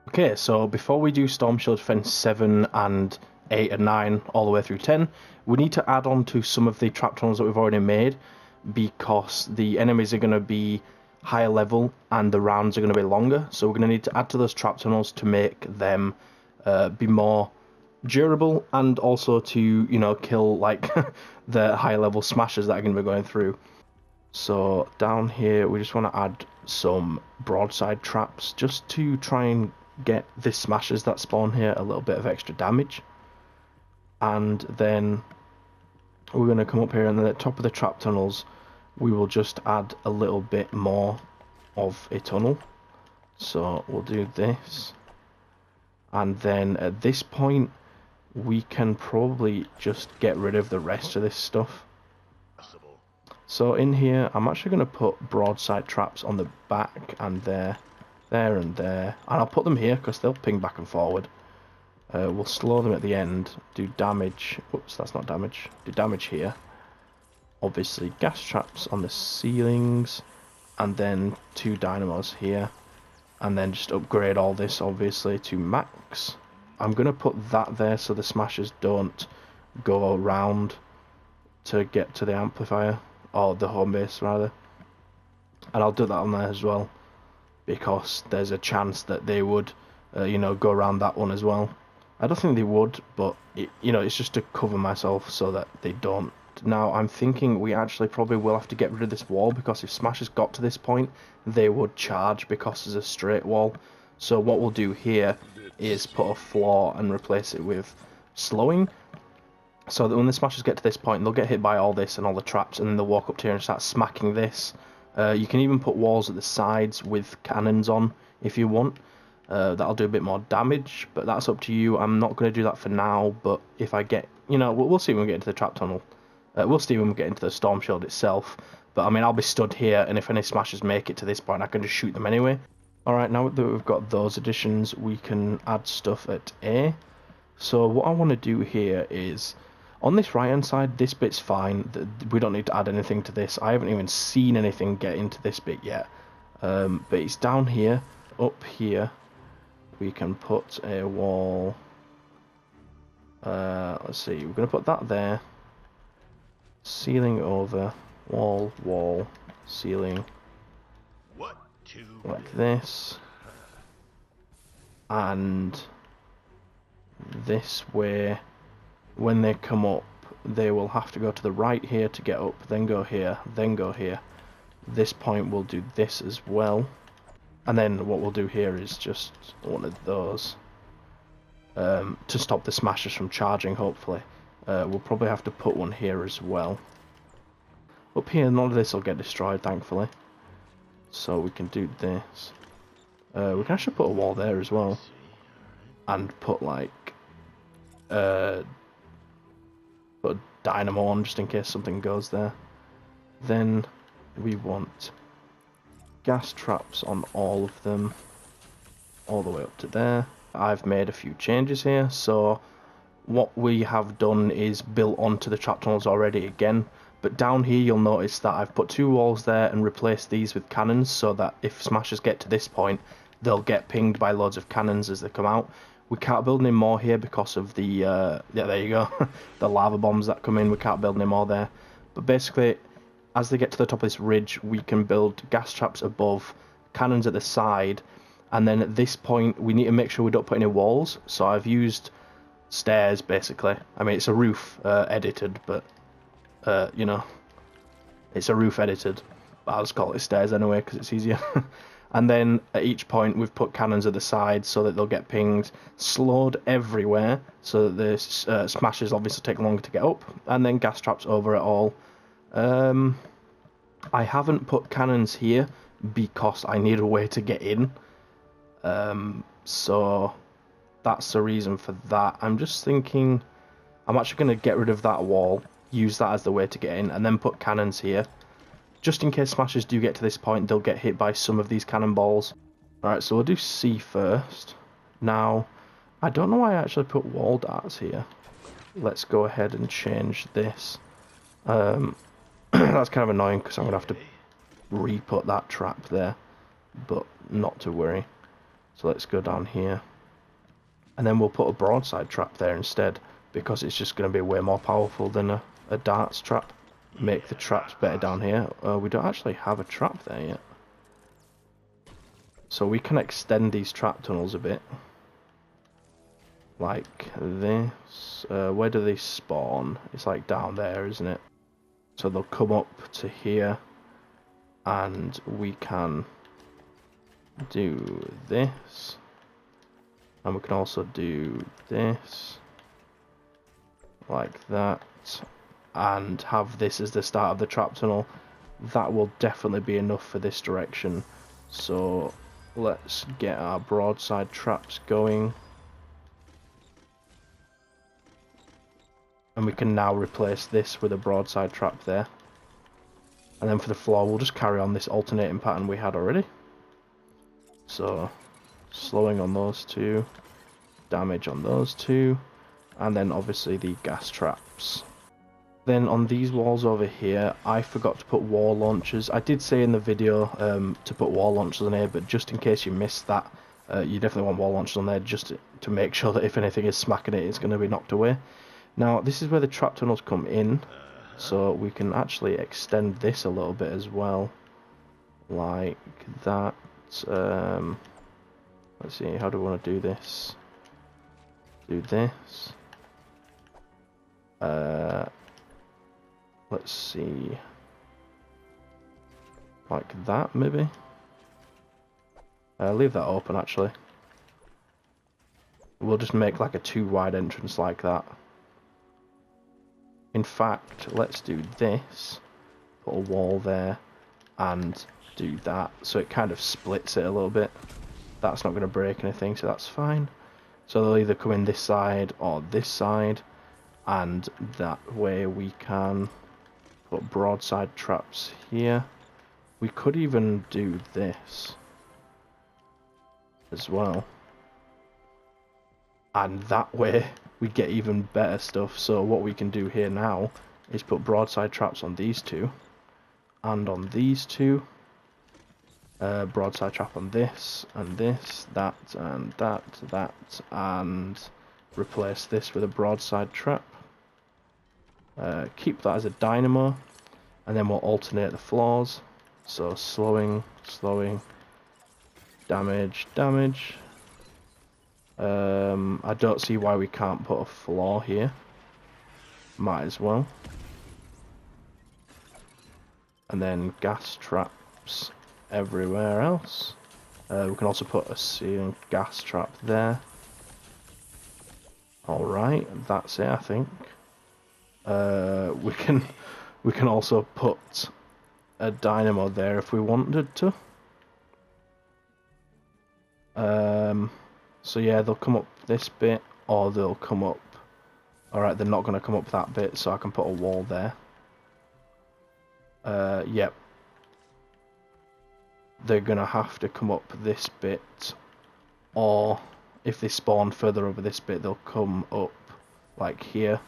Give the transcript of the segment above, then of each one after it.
Okay, so before we do Storm Shield Fence 7 and 8 and 9 all the way through 10, we need to add on to some of the trap tunnels that we've already made, because the enemies are going to be higher level and the rounds are going to be longer, so we're going to need to add to those trap tunnels to make them be more durable, and also to, you know, kill like the higher level smashers that are going to be going through. So down here we just want to add some broadside traps just to try and get the smashers that spawn here a little bit of extra damage. And then we're going to come up here, and at the top of the trap tunnels we will just add a little bit more of a tunnel. So we'll do this, and then at this point we can probably just get rid of the rest of this stuff. So in here I'm actually going to put broadside traps on the back, and there and there, and I'll put them here because they'll ping back and forward. We'll slow them at the end, do damage, whoops, that's not damage, do damage here. Obviously gas traps on the ceilings, and then 2 dynamos here, and then just upgrade all this obviously to max. I'm going to put that there so the smashers don't go around to get to the amplifier, or the home base rather, and I'll do that on there as well, because there's a chance that they would you know, go around that one as well. I don't think they would, but you know, it's just to cover myself so that they don't. Now I'm thinking we actually probably will have to get rid of this wall, because if smashers got to this point they would charge because there's a straight wall. So what we'll do here is put a floor and replace it with slowing, so that when the smashers get to this point they'll get hit by all this and all the traps, and then they'll walk up to here and start smacking this. You can even put walls at the sides with cannons on if you want. That'll do a bit more damage, but that's up to you. I'm not going to do that for now, but if I get, you know, we'll see when we get into the trap tunnel. We'll see when we get into the storm shield itself. But I mean, I'll be stood here, and if any smashers make it to this point I can just shoot them anyway. Alright, now that we've got those additions, we can add stuff at A. So what I want to do here is, on this right hand side, this bit's fine. We don't need to add anything to this. I haven't even seen anything get into this bit yet. But it's down here, up here. We can put a wall. Let's see, we're going to put that there. Ceiling over, wall, ceiling. Like this. And this way, when they come up, they will have to go to the right here to get up, then go here, then go here. This point we'll do this as well. And then what we'll do here is just one of those to stop the smashers from charging, hopefully. We'll probably have to put one here as well. Up here, none of this will get destroyed, thankfully. So we can do this. We can actually put a wall there as well. And put like put a dynamo on just in case something goes there. Then we want gas traps on all of them, all the way up to there. I've made a few changes here, so what we have done is built onto the trap tunnels already again, but down here you'll notice that I've put 2 walls there and replaced these with cannons, so that if smashers get to this point they'll get pinged by loads of cannons as they come out. We can't build any more here because of the yeah, there you go, the lava bombs that come in. We can't build any more there, but basically as they get to the top of this ridge, we can build gas traps above, cannons at the side, and then at this point we need to make sure we don't put any walls. So I've used stairs, basically. I mean, it's a roof edited, but you know, it's a roof edited, but I'll just call it stairs anyway because it's easier. And then at each point we've put cannons at the side so that they'll get pinged, slowed everywhere, so that the smashers obviously take longer to get up, and then gas traps over it all. I haven't put cannons here because I need a way to get in, so that's the reason for that. I'm just thinking I'm actually going to get rid of that wall, use that as the way to get in, and then put cannons here, just in case smashers do get to this point. They'll get hit by some of these cannonballs. Alright, so we'll do C first. Now I don't know why I actually put wall darts here. Let's go ahead and change this. That's kind of annoying because I'm going to have to re-put that trap there, but not to worry. So let's go down here. And then we'll put a broadside trap there instead, because it's just going to be way more powerful than a darts trap. Make the traps better down here. We don't actually have a trap there yet. So we can extend these trap tunnels a bit. Like this. Where do they spawn? It's like down there, isn't it? So they'll come up to here. And we can do this. And we can also do this. Like that. And have this as the start of the trap tunnel. That will definitely be enough for this direction. So let's get our broadside traps going. And we can now replace this with a broadside trap there. And then for the floor, we'll just carry on this alternating pattern we had already. So, slowing on those two, damage on those two, and then obviously the gas traps. Then on these walls over here, I forgot to put wall launchers. I did say in the video to put wall launchers on here, but just in case you missed that, you definitely want wall launchers on there just to make sure that if anything is smacking it, it's going to be knocked away. Now, this is where the trap tunnels come in, so we can actually extend this a little bit as well, like that. Let's see, how do we want to do this? Do this. Let's see, like that maybe. Leave that open actually. We'll just make like a 2 wide entrance like that. In fact, let's do this. Put a wall there and do that, so it kind of splits it a little bit. That's not going to break anything, so that's fine. So they'll either come in this side or this side, and that way we can put broadside traps here. We could even do this as well, and that way we get even better stuff. So what we can do here now is put broadside traps on these two and on these two. Broadside trap on this and this, that and that, and replace this with a broadside trap. Keep that as a dynamo, and then we'll alternate the floors. So slowing, damage. I don't see why we can't put a floor here. Might as well. And then gas traps everywhere else. We can also put a ceiling gas trap there. Alright, that's it I think. We can also put a dynamo there if we wanted to. So yeah, they'll come up this bit, or they'll come up... Alright, they're not going to come up that bit, so I can put a wall there. Yep. They're going to have to come up this bit, or if they spawn further over this bit, they'll come up like here.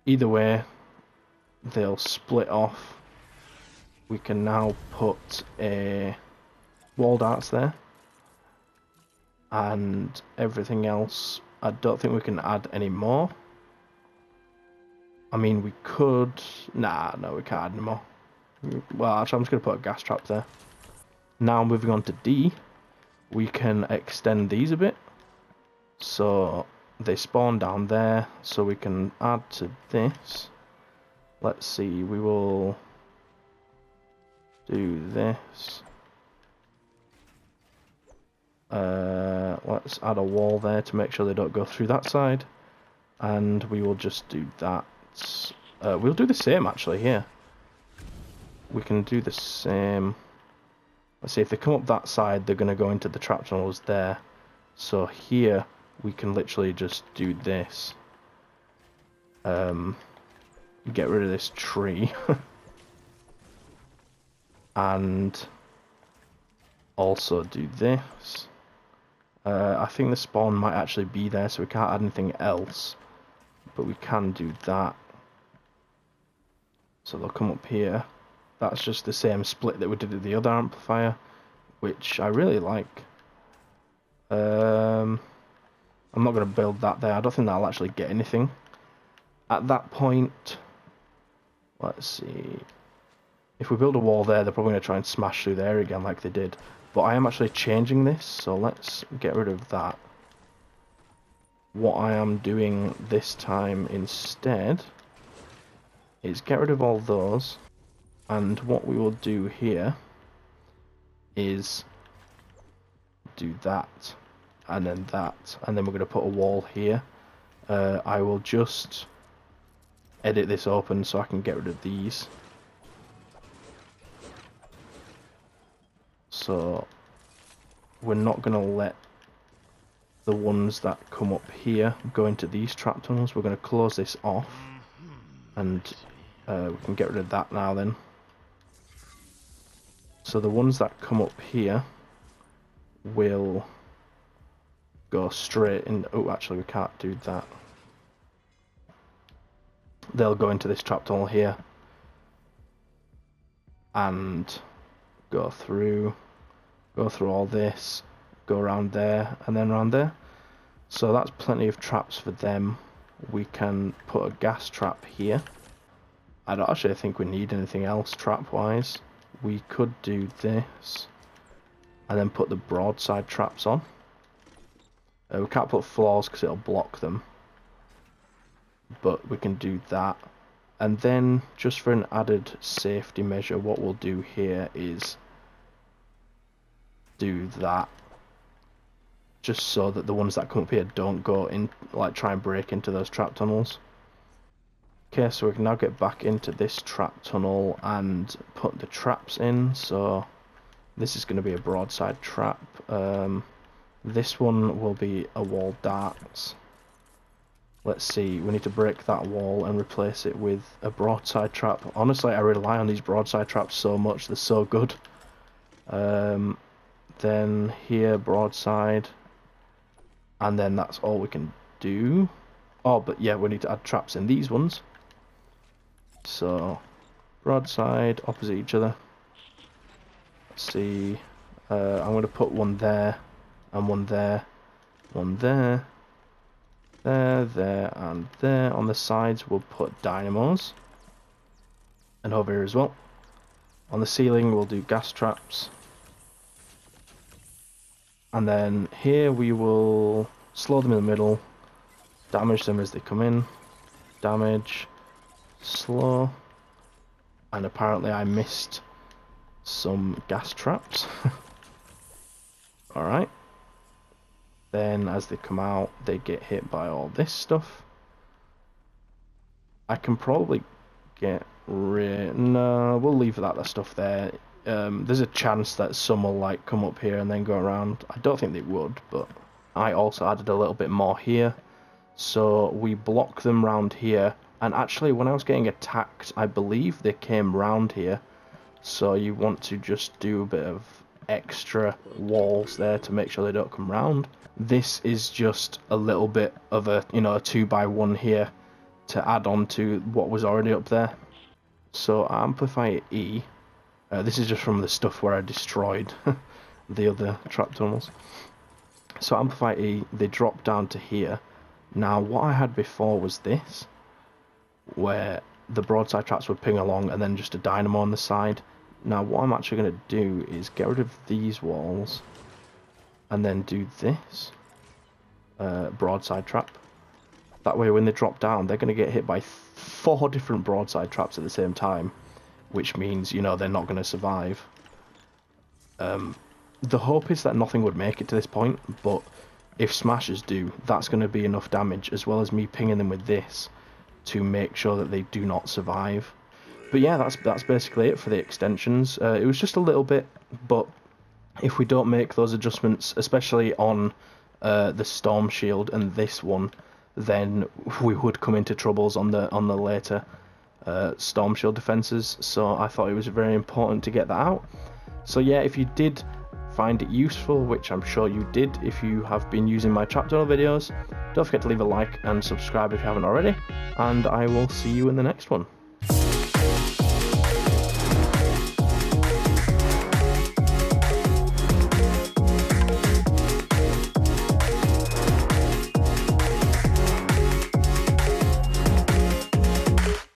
Either way, they'll split off. We can now put a wall darts there, and everything else, I don't think we can add any more. I mean, we could... no, we can't add any more. Well, actually, I'm just going to put a gas trap there. Now, moving on to D, we can extend these a bit. So, they spawn down there, so we can add to this. Let's see, we will do this. Let's add a wall there to make sure they don't go through that side. And we will just do that. We'll do the same actually here. We can do the same. Let's see, if they come up that side, they're going to go into the trap tunnels there. So here, we can literally just do this. Get rid of this tree. And also do this. I think the spawn might actually be there, so we can't add anything else. But we can do that. So they'll come up here. That's just the same split that we did at the other amplifier. which I really like. I'm not going to build that there. I don't think that'll actually get anything. At that point, let's see. If we build a wall there, they're probably going to try and smash through there again like they did. But I am actually changing this, so let's get rid of that. What I am doing this time instead is get rid of all those. And what we will do here is do that, and then that, and then we're going to put a wall here. I will just edit this open so I can get rid of these. So we're not going to let the ones that come up here go into these trap tunnels. We're going to close this off, and we can get rid of that now then. So the ones that come up here will go straight in. Oh, actually we can't do that. They'll go into this trap tunnel here and go through all this, go around there, and then around there. So that's plenty of traps for them. We can put a gas trap here. I don't actually think we need anything else trap wise. We could do this and then put the broadside traps on. We can't put floors because it'll block them, but we can do that. And then just for an added safety measure, what we'll do here is do that, just so that the ones that come up here don't go in, like try and break into those trap tunnels. Okay, so we can now get back into this trap tunnel and put the traps in. So this is going to be a broadside trap. This one will be a wall darts. Let's see, we need to break that wall and replace it with a broadside trap. Honestly, I rely on these broadside traps so much, they're so good. Then here, broadside, and then that's all we can do. Oh, but yeah, we need to add traps in these ones. So, broadside, opposite each other. Let's see, I'm going to put one there, and one there, one there, there, and there. On the sides we'll put dynamos, and over here as well. On the ceiling we'll do gas traps, and then here we will slow them in the middle, damage them as they come in, damage, slow, and apparently I missed some gas traps. Alright. Then as they come out, they get hit by all this stuff. I can probably get rid... No, we'll leave that stuff there. There's a chance that some will like come up here and then go around. I don't think they would, but I also added a little bit more here. So we block them round here. And actually, when I was getting attacked, I believe they came round here. So you want to just do a bit of extra walls there to make sure they don't come round. This is just a little bit of a, you know, a 2x1 here to add on to what was already up there. So amplify E. This is just from the stuff where I destroyed the other trap tunnels. So amplify E, they drop down to here. Now what I had before was this, where the broadside traps would ping along and then just a dynamo on the side. Now what I'm actually going to do is get rid of these walls and then do this broadside trap. That way when they drop down, they're going to get hit by 4 different broadside traps at the same time, which means, you know, they're not going to survive. The hope is that nothing would make it to this point, but if smashers do, that's going to be enough damage, as well as me pinging them with this to make sure that they do not survive. But yeah, that's basically it for the extensions. It was just a little bit, but if we don't make those adjustments, especially on the Storm Shield and this one, then we would come into troubles on the later Storm Shield defenses. So I thought it was very important to get that out. So yeah, if you did find it useful, which I'm sure you did if you have been using my trap tunnel videos, don't forget to leave a like and subscribe if you haven't already, and I will see you in the next one.